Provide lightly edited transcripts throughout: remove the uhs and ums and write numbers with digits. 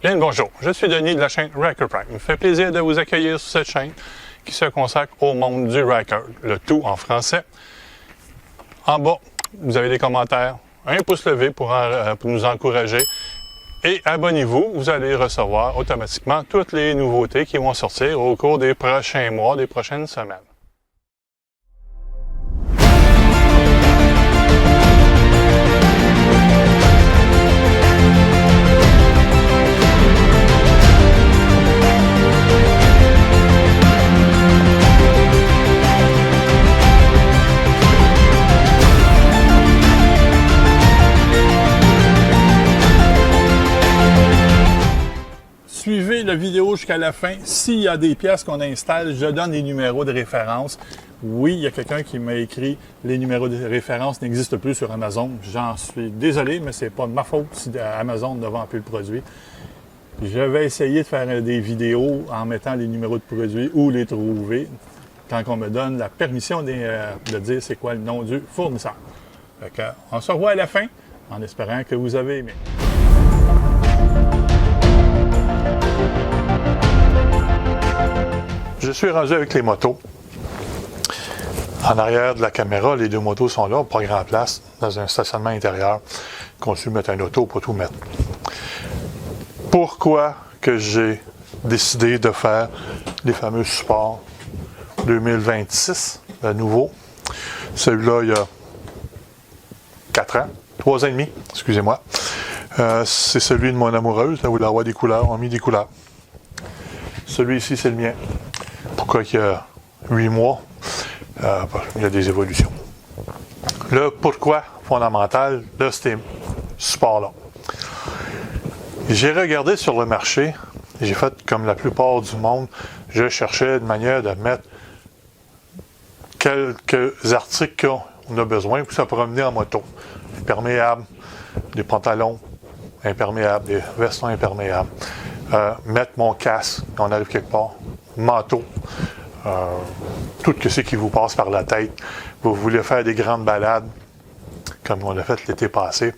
Bien le bonjour, je suis Denis de la chaîne Racker Prime. Il me fait plaisir de vous accueillir sur cette chaîne qui se consacre au monde du Racker, le tout en français. En bas, vous avez des commentaires, un pouce levé pour nous encourager et abonnez-vous, vous allez recevoir automatiquement toutes les nouveautés qui vont sortir au cours des prochains mois, des prochaines semaines. Suivez la vidéo jusqu'à la fin. S'il y a des pièces qu'on installe, je donne les numéros de référence. Oui, il y a quelqu'un qui m'a écrit « Les numéros de référence n'existent plus sur Amazon ». J'en suis désolé, mais c'est pas de ma faute si Amazon ne vend plus le produit. Je vais essayer de faire des vidéos en mettant les numéros de produits ou les trouver quand on me donne la permission de dire c'est quoi le nom du fournisseur. On se revoit à la fin en espérant que vous avez aimé. Je suis rendu avec les motos. En arrière de la caméra, les deux motos sont là, pas grand place, dans un stationnement intérieur, conçu mettre un auto pour tout mettre. Pourquoi que j'ai décidé de faire les fameux supports 2026, le nouveau? Celui-là, il y a 4 ans, 3 ans et demi, excusez-moi. C'est celui de mon amoureuse, elle voulait avoir des couleurs, on a mis des couleurs. Celui-ci, c'est le mien. Pourquoi qu'il y a 8 mois, il y a des évolutions. Le pourquoi fondamental de ces supports-là. J'ai regardé sur le marché, j'ai fait comme la plupart du monde, je cherchais une manière de mettre quelques articles qu'on a besoin pour se promener en moto. Imperméables, des pantalons imperméables, des vestons imperméables. Mettre mon casque quand on arrive quelque part, manteau, tout ce qui vous passe par la tête. Vous voulez faire des grandes balades, comme on l'a fait l'été passé.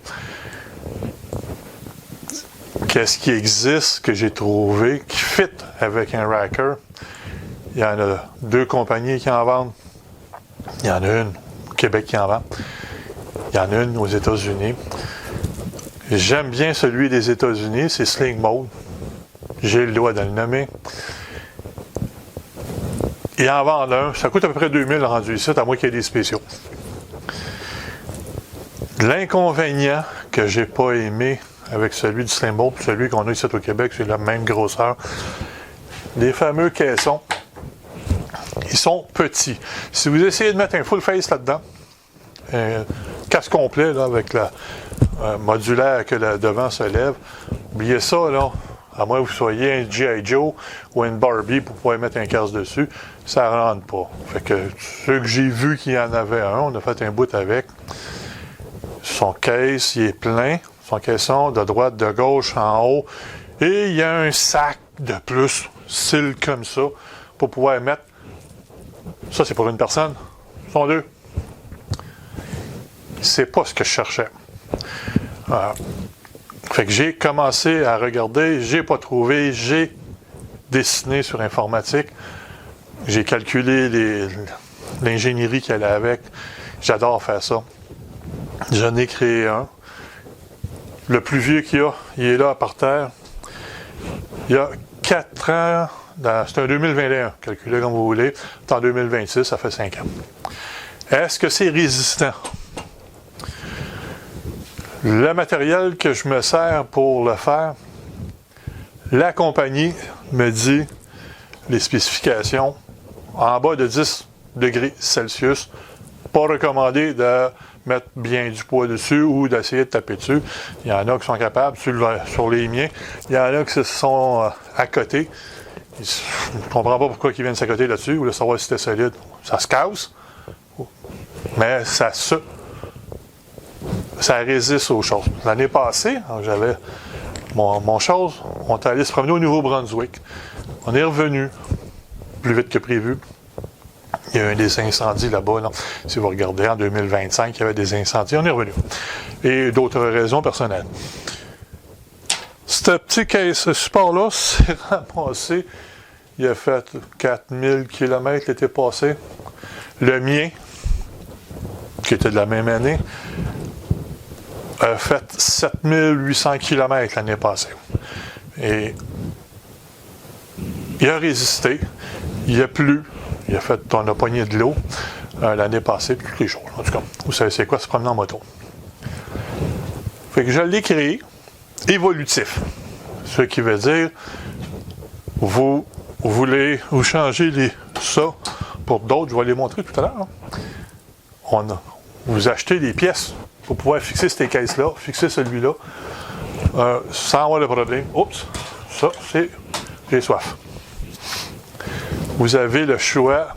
Qu'est-ce qui existe que j'ai trouvé qui fit avec un Racker? Il y en a 2 compagnies qui en vendent. Il y en a une au Québec qui en vend. Il y en a une aux États-Unis. J'aime bien celui des États-Unis, c'est Sling Mode. J'ai le droit de le nommer. Et en vendre un, ça coûte à peu près 2000 rendu ici, à moins qu'il y ait des spéciaux. L'inconvénient que j'ai pas aimé avec celui du Sling Mode, celui qu'on a ici au Québec, c'est la même grosseur. Les fameux caissons, ils sont petits. Si vous essayez de mettre un full face là-dedans, un casque complet là, avec la modulaire que le devant se lève, oubliez ça, là. À moins que vous soyez un G.I. Joe ou une Barbie pour pouvoir mettre un casque dessus, ça ne rentre pas. Fait que ceux que j'ai vus qu'il y en avait un, on a fait un bout avec. Son caisse, il est plein. Son caisson de droite, de gauche, en haut. Et il y a un sac de plus, style comme ça, pour pouvoir mettre. Ça, c'est pour une personne. Ce sont 2. C'est pas ce que je cherchais. Fait que j'ai commencé à regarder, j'ai pas trouvé, j'ai dessiné sur informatique, j'ai calculé l'ingénierie qu'elle a avec, j'adore faire ça. J'en ai créé un. Le plus vieux qu'il y a, il est là par terre. Il y a 4 ans, c'est un 2021, calculez comme vous voulez, c'est en 2026, ça fait 5 ans. Est-ce que c'est résistant? Le matériel que je me sers pour le faire, la compagnie me dit les spécifications en bas de 10 degrés Celsius, pas recommandé de mettre bien du poids dessus ou d'essayer de taper dessus. Il y en a qui sont capables, sur les miens. Il y en a qui sont à côté. Je ne comprends pas pourquoi ils viennent s'accoter là-dessus. Vous voulez savoir si c'était solide. Ça se casse, mais ça résiste aux choses. L'année passée, j'avais mon chose, on est allé se promener au Nouveau-Brunswick. On est revenu plus vite que prévu. Il y a eu des incendies là-bas. Là. Si vous regardez, en 2025, il y avait des incendies. On est revenu. Et d'autres raisons personnelles. Ce support-là s'est ramassé. Il a fait 4000 km l'été passé. Le mien, qui était de la même année, a fait 7800 km l'année passée. Et il a résisté. Il a plu. On a pogné de l'eau l'année passée, tous les jours. En tout cas, vous savez c'est quoi se promener en moto. Fait que je l'ai créé évolutif. Ce qui veut dire, vous changez ça pour d'autres, je vais les montrer tout à l'heure. Vous achetez des pièces pour pouvoir fixer ces caisses-là, fixer celui-là, sans avoir de problème. Oups, ça, j'ai soif. Vous avez le choix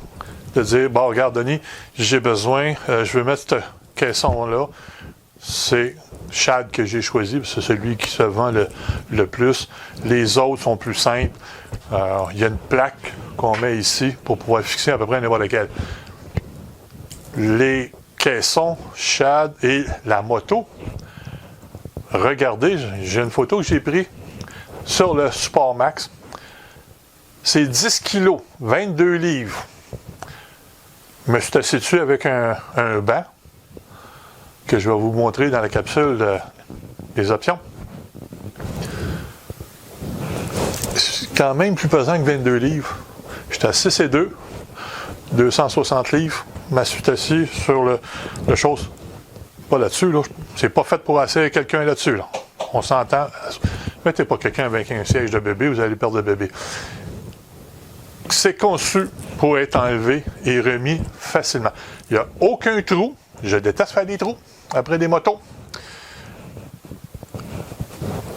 de dire, bon, regarde, Denis, j'ai besoin, je veux mettre ce caisson-là. C'est Shad que j'ai choisi, c'est celui qui se vend le plus. Les autres sont plus simples. Il y a une plaque qu'on met ici pour pouvoir fixer à peu près n'importe lequel. Les caissons, Shad et la moto, regardez, j'ai une photo que j'ai prise sur le Sport Max. C'est 10 kg, 22 livres. Je me suis assis dessus avec un banc que je vais vous montrer dans la capsule des options. C'est quand même plus pesant que 22 livres. J'étais à 6 et 2, 260 livres. Je me suis assis sur le chose. Pas là-dessus, là. C'est pas fait pour asseoir quelqu'un là-dessus, là. On s'entend. Mettez pas quelqu'un avec un siège de bébé, vous allez perdre le bébé. C'est conçu pour être enlevé et remis facilement. Il n'y a aucun trou. Je déteste faire des trous après des motos.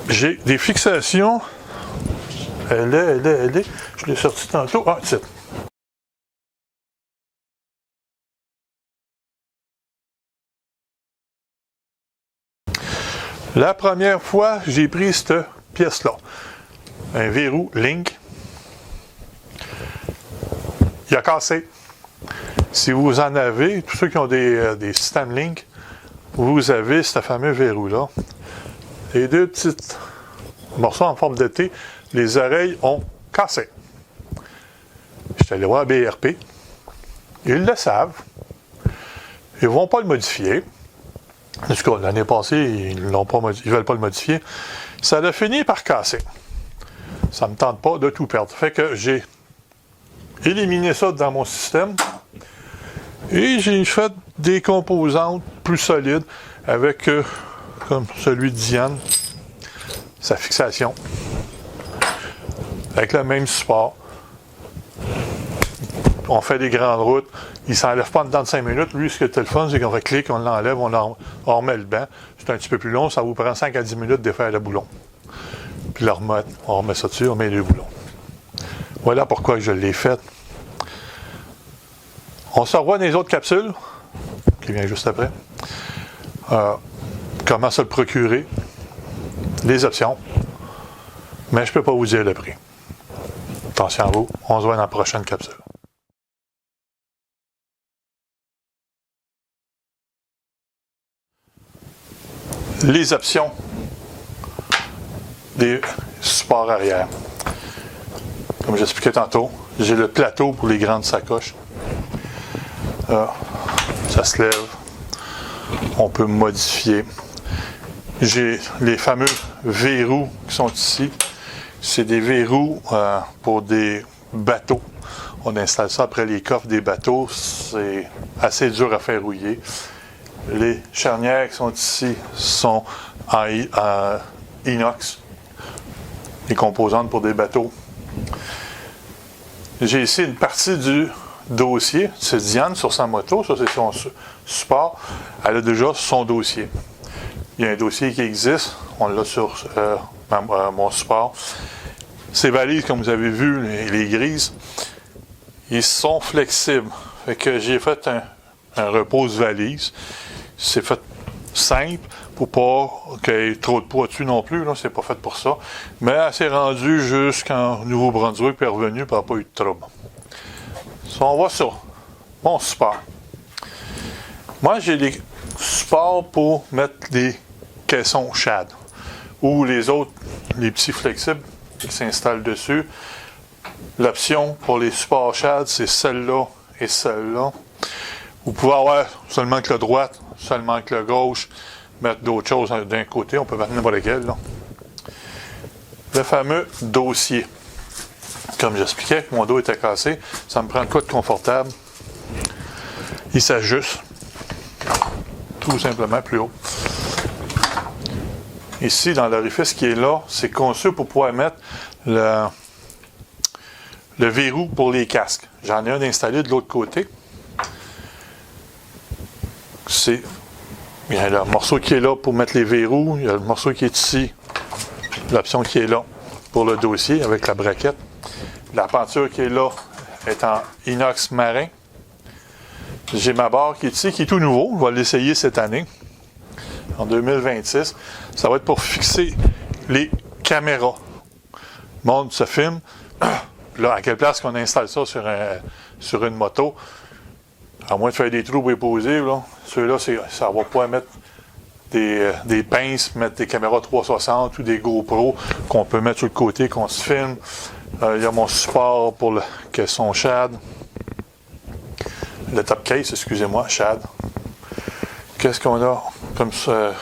J'ai des fixations. Elle est. Je l'ai sorti tantôt. Ah, c'est. La première fois, j'ai pris cette pièce-là. Un verrou Link. Il a cassé. Si vous en avez, tous ceux qui ont des systèmes Link, vous avez ce fameux verrou-là. Les deux petits morceaux en forme de T, les oreilles ont cassé. Je suis allé voir BRP. Ils le savent. Ils ne vont pas le modifier. En tout cas, l'année passée, ils ne veulent pas le modifier. Ça a fini par casser. Ça ne me tente pas de tout perdre. Fait que j'ai éliminé ça dans mon système. Et j'ai fait des composantes plus solides avec, comme celui de Diane, sa fixation. Avec le même support. On fait des grandes routes. Il ne s'enlève pas en dedans de 5 minutes. Lui, ce qui est le fun, c'est qu'on clique, on l'enlève, on remet le banc. C'est un petit peu plus long. Ça vous prend 5 à 10 minutes de défaire le boulon. Puis le remettre, on remet ça dessus, on met les boulons. Voilà pourquoi je l'ai fait. On se revoit dans les autres capsules, qui vient juste après. Comment se le procurer, les options, mais je ne peux pas vous dire le prix. Attention à vous, on se voit dans la prochaine capsule. Les options des supports arrière. Comme j'expliquais tantôt, j'ai le plateau pour les grandes sacoches. Ça se lève. On peut modifier. J'ai les fameux verrous qui sont ici. C'est des verrous pour des bateaux. On installe ça après les coffres des bateaux. C'est assez dur à faire rouiller. Les charnières qui sont ici sont en inox. Les composantes pour des bateaux. J'ai ici une partie du dossier. C'est Diane sur sa moto. Ça, c'est son support. Elle a déjà son dossier. Il y a un dossier qui existe. On l'a sur mon support. Ces valises, comme vous avez vu, les grises, ils sont flexibles. Fait que j'ai fait un repose-valise. C'est fait simple pour pas qu'il y ait trop de poids dessus non plus. Là, c'est pas fait pour ça. Mais elle s'est rendue jusqu'en Nouveau-Brunswick puis est revenue, puis elle n'a pas eu de trouble. Si on va sur mon support. Moi, j'ai des supports pour mettre des caissons Shad ou les autres les petits flexibles qui s'installent dessus. L'option pour les supports shad, c'est celle-là et celle-là. Vous pouvez avoir seulement que le droite, seulement que le gauche, mettre d'autres choses d'un côté, on peut mettre n'importe lequel. Là. Le fameux dossier. Comme j'expliquais, mon dos était cassé, ça me prend quoi de confortable. Il s'ajuste tout simplement plus haut. Ici, dans l'orifice qui est là, c'est conçu pour pouvoir mettre le verrou pour les casques. J'en ai un installé de l'autre côté. Il y a le morceau qui est là pour mettre les verrous. Il y a le morceau qui est ici. L'option qui est là pour le dossier avec la braquette. La peinture qui est là est en inox marin. J'ai ma barre qui est ici, qui est tout nouveau. Je vais l'essayer cette année, en 2026. Ça va être pour fixer les caméras. Le monde se filme. Là, à quelle place qu'on installe ça sur une moto? À moins de faire des trous pour les poser, là. Ceux-là, ça va pouvoir mettre des pinces, mettre des caméras 360 ou des GoPro qu'on peut mettre sur le côté, qu'on se filme. Il y a mon support pour le caisson shad. Le top case, excusez-moi, shad. Qu'est-ce qu'on a comme ça?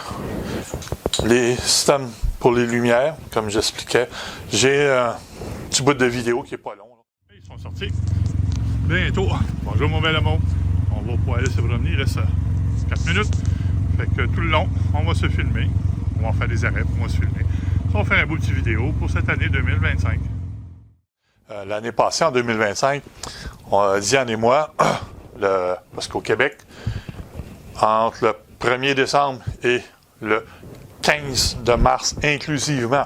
Les systèmes pour les lumières, comme j'expliquais. J'ai un petit bout de vidéo qui n'est pas long. Là. Ils sont sortis. Bientôt. Bonjour mon bel amour. On va pouvoir aller se promener. Il reste 4 minutes. Fait que tout le long, on va se filmer. On va faire des arrêts, on va se filmer. On va faire un beau petit vidéo pour cette année 2025. L'année passée, en 2025, Diane et moi, parce qu'au Québec, entre le 1er décembre et le 15 de mars inclusivement,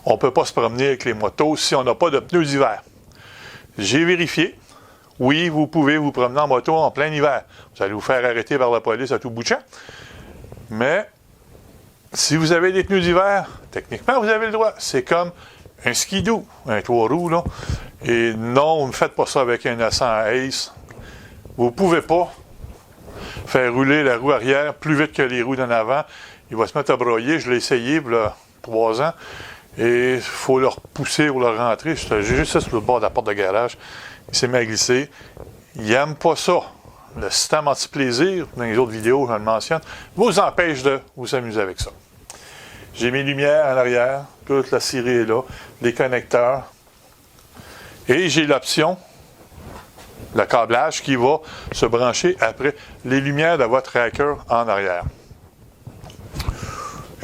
on ne peut pas se promener avec les motos si on n'a pas de pneus d'hiver. J'ai vérifié. Oui, vous pouvez vous promener en moto en plein hiver. Vous allez vous faire arrêter par la police à tout bout de champ. Mais si vous avez des pneus d'hiver, techniquement, vous avez le droit. C'est comme un skidoo, un 3 roues, là. Et non, ne faites pas ça avec un 900 Ace. Vous ne pouvez pas faire rouler la roue arrière plus vite que les roues d'en avant. Il va se mettre à broyer. Je l'ai essayé il y a 3 ans. Et il faut le repousser ou le rentrer. J'ai juste ça sur le bord de la porte de garage. Il s'est mis à glisser. Il n'aime pas ça. Le système anti-plaisir, dans les autres vidéos, je le mentionne, vous empêche de vous amuser avec ça. J'ai mes lumières en arrière. Toute la scierie est là. Les connecteurs. Et j'ai l'option, le câblage qui va se brancher après les lumières de votre tracker en arrière.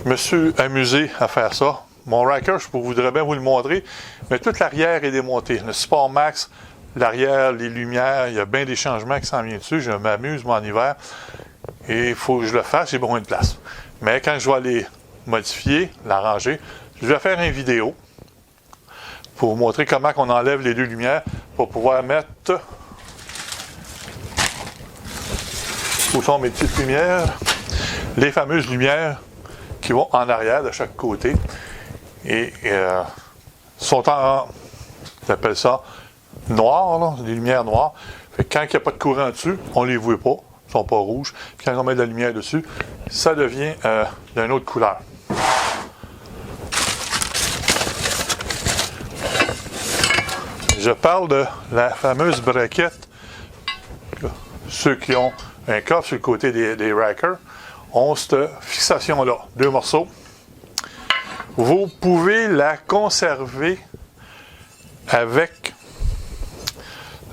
Je me suis amusé à faire ça. Mon racker, je voudrais bien vous le montrer, mais toute l'arrière est démontée. Le Sport Max, l'arrière, les lumières, il y a bien des changements qui s'en viennent dessus. Je m'amuse, moi, en hiver, et il faut que je le fasse, j'ai besoin de place. Mais quand je vais les modifier, l'arranger, je vais faire une vidéo pour vous montrer comment on enlève les deux lumières pour pouvoir mettre... Où sont mes petites lumières? Les fameuses lumières qui vont en arrière de chaque côté. Et sont en, j'appelle ça, noir, là, des lumières noires. Fait que quand il n'y a pas de courant dessus, on ne les voit pas, ils ne sont pas rouges. Puis quand on met de la lumière dessus, ça devient d'une autre couleur. Je parle de la fameuse braquette. Ceux qui ont un coffre sur le côté des rackers ont cette fixation-là, 2 morceaux. Vous pouvez la conserver avec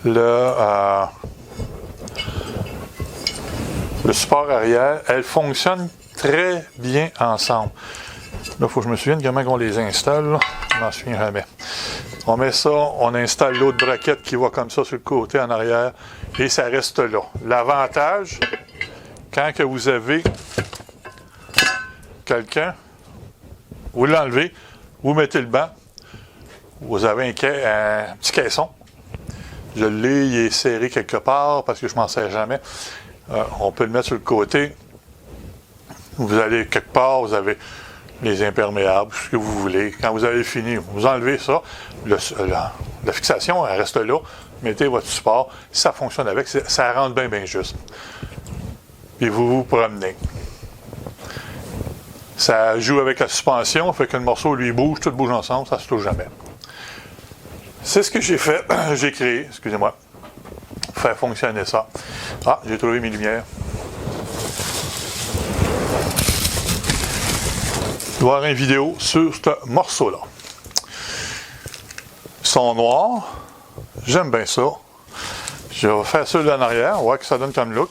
le support arrière. Elle fonctionne très bien ensemble. Là, il faut que je me souvienne comment on les installe. Là. Je m'en souviens jamais. On met ça, on installe l'autre braquette qui va comme ça sur le côté en arrière et ça reste là. L'avantage, quand que vous avez quelqu'un, vous l'enlevez, vous mettez le banc, vous avez un petit caisson. Je l'ai, il est serré quelque part parce que je ne m'en sers jamais. On peut le mettre sur le côté. Vous allez quelque part, vous avez les imperméables, ce que vous voulez. Quand vous avez fini, vous enlevez ça. La fixation, elle reste là. Mettez votre support. Si ça fonctionne avec, ça rentre bien, bien juste. Puis vous vous promenez. Ça joue avec la suspension, fait que le morceau lui bouge, tout bouge ensemble, ça se touche jamais. C'est ce que j'ai fait, j'ai créé, excusez-moi, pour faire fonctionner ça. Ah, j'ai trouvé mes lumières. Il doit y avoir une vidéo sur ce morceau-là. Ils sont noirs, j'aime bien ça. Je vais faire ça en arrière, on va voir que ça donne comme look.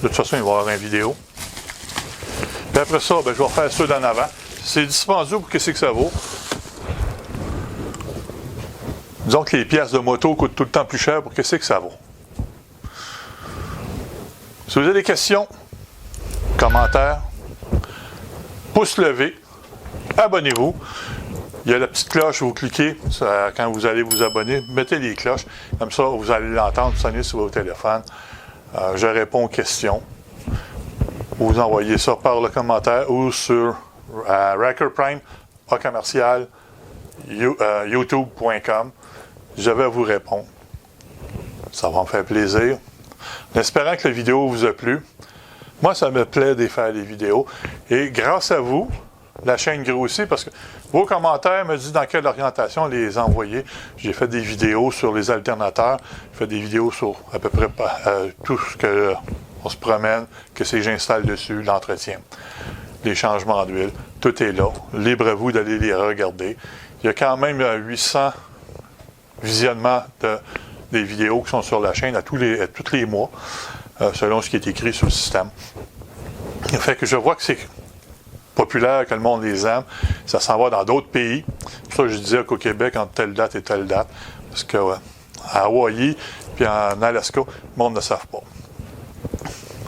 De toute façon, il va y avoir une vidéo. Puis après ça, ben, je vais faire ceux d'en avant. C'est dispendieux pour qu'est-ce que ça vaut. Disons que les pièces de moto coûtent tout le temps plus cher pour qu'est-ce que ça vaut. Si vous avez des questions, commentaires, pouce levé, abonnez-vous. Il y a la petite cloche, vous cliquez quand vous allez vous abonner, mettez les cloches. Comme ça, vous allez l'entendre sonner sur votre téléphone. Je réponds aux questions. Vous envoyez ça par le commentaire ou sur Racker Prime, commercial, youtube.com. Je vais vous répondre. Ça va me faire plaisir. En espérant que la vidéo vous a plu. Moi, ça me plaît de faire des vidéos. Et grâce à vous, la chaîne grossit parce que vos commentaires me disent dans quelle orientation les envoyer. J'ai fait des vidéos sur les alternateurs. J'ai fait des vidéos sur à peu près tout ce que on se promène, que c'est que j'installe dessus, l'entretien, les changements d'huile. Tout est là. Libre à vous d'aller les regarder. Il y a quand même 800 visionnements des vidéos qui sont sur la chaîne à tous les mois, selon ce qui est écrit sur le système. Ça fait que je vois que c'est populaire, que le monde les aime. Ça s'en va dans d'autres pays. C'est pour ça que je disais qu'au Québec, entre telle date et telle date. Parce que à Hawaï puis en Alaska, le monde ne savent pas.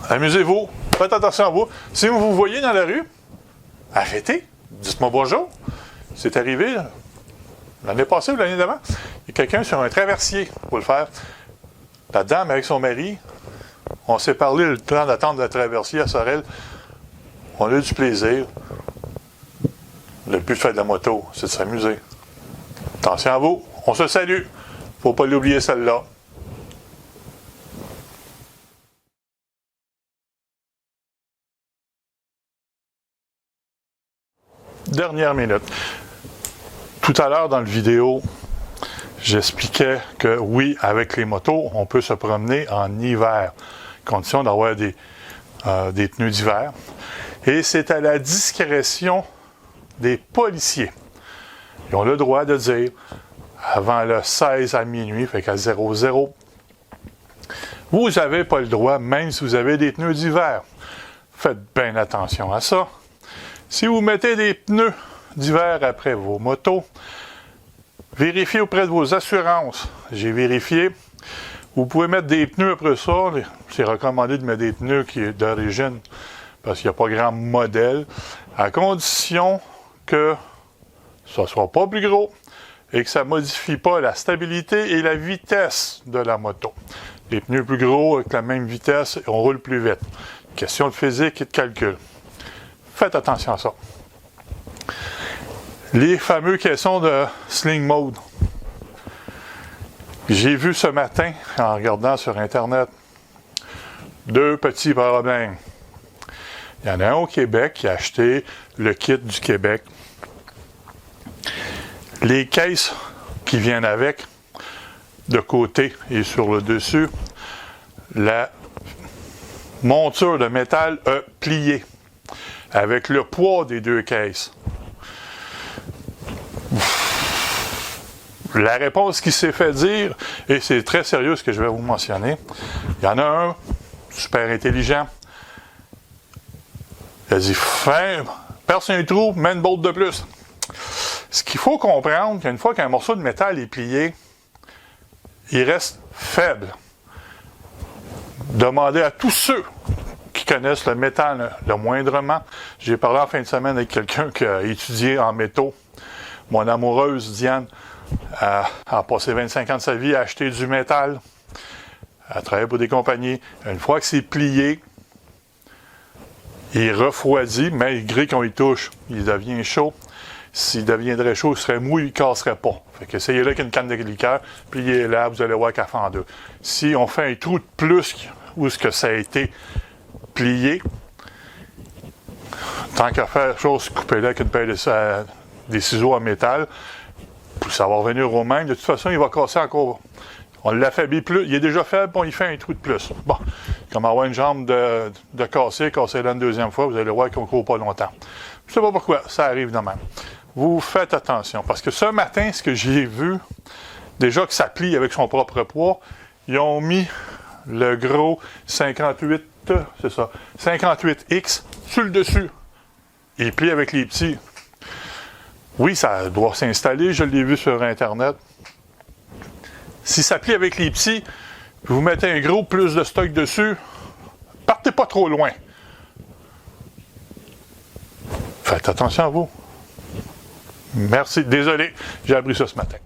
Amusez-vous. Faites attention à vous. Si vous vous voyez dans la rue, arrêtez. Dites-moi bonjour. C'est arrivé l'année passée ou l'année d'avant. Il y a quelqu'un sur un traversier pour le faire. La dame avec son mari, on s'est parlé le temps d'attendre le traversier à Sorel. On a eu du plaisir. Le but de faire de la moto, c'est de s'amuser. Attention à vous. On se salue. Faut pas l'oublier celle-là. Dernière minute. Tout à l'heure dans la vidéo, j'expliquais que oui, avec les motos, on peut se promener en hiver, condition d'avoir des pneus d'hiver. Et c'est à la discrétion des policiers. Ils ont le droit de dire, avant le 16 à minuit, fait qu'à 00, vous n'avez pas le droit, même si vous avez des pneus d'hiver. Faites bien attention à ça. Si vous mettez des pneus d'hiver après vos motos, vérifiez auprès de vos assurances. J'ai vérifié. Vous pouvez mettre des pneus après ça. C'est recommandé de mettre des pneus qui sont d'origine parce qu'il n'y a pas grand modèle, à condition que ça ne soit pas plus gros et que ça ne modifie pas la stabilité et la vitesse de la moto. Les pneus plus gros avec la même vitesse, on roule plus vite. Question de physique et de calcul. Faites attention à ça. Les fameux caissons de Sling Mode. J'ai vu ce matin, en regardant sur Internet, 2 petits problèmes. Il y en a un au Québec qui a acheté le kit du Québec. Les caisses qui viennent avec, de côté et sur le dessus, la monture de métal a plié avec le poids des 2 caisses. La réponse qui s'est fait dire, et c'est très sérieux ce que je vais vous mentionner, il y en a un super intelligent. Il a dit, perce un trou, mets une bolte de plus. Ce qu'il faut comprendre, qu'une fois qu'un morceau de métal est plié, il reste faible. Demandez à tous ceux qui connaissent le métal le moindrement. J'ai parlé en fin de semaine avec quelqu'un qui a étudié en métaux. Mon amoureuse, Diane, a passé 25 ans de sa vie à acheter du métal. Elle travaille pour des compagnies. Une fois que c'est plié, il refroidit, malgré qu'on y touche, il devient chaud. S'il deviendrait chaud, il serait mou, il ne casserait pas. Fait que essayez-le avec une canne de liqueur, pliez-la, vous allez voir qu'elle fait en deux. Si on fait un trou de plus où ce que ça a été plié, Tant qu'à faire chose, coupez-le avec une paire des ciseaux en métal. Puis ça va revenir au même. De toute façon, il va casser encore. On l'affaiblit plus. Il est déjà faible, on il fait un trou de plus. Bon, comme avoir une jambe de casser-la une deuxième fois, vous allez voir qu'on ne court pas longtemps. Je ne sais pas pourquoi, ça arrive de même. Vous faites attention, parce que ce matin, ce que j'ai vu, déjà que ça plie avec son propre poids, ils ont mis le gros 58, c'est ça, 58X sur le dessus. Il plie avec les petits. Oui, ça doit s'installer, je l'ai vu sur Internet. Si ça plie avec les petits, vous mettez un gros plus de stock dessus, partez pas trop loin. Faites attention à vous. Merci. Désolé, j'ai appris ça ce matin.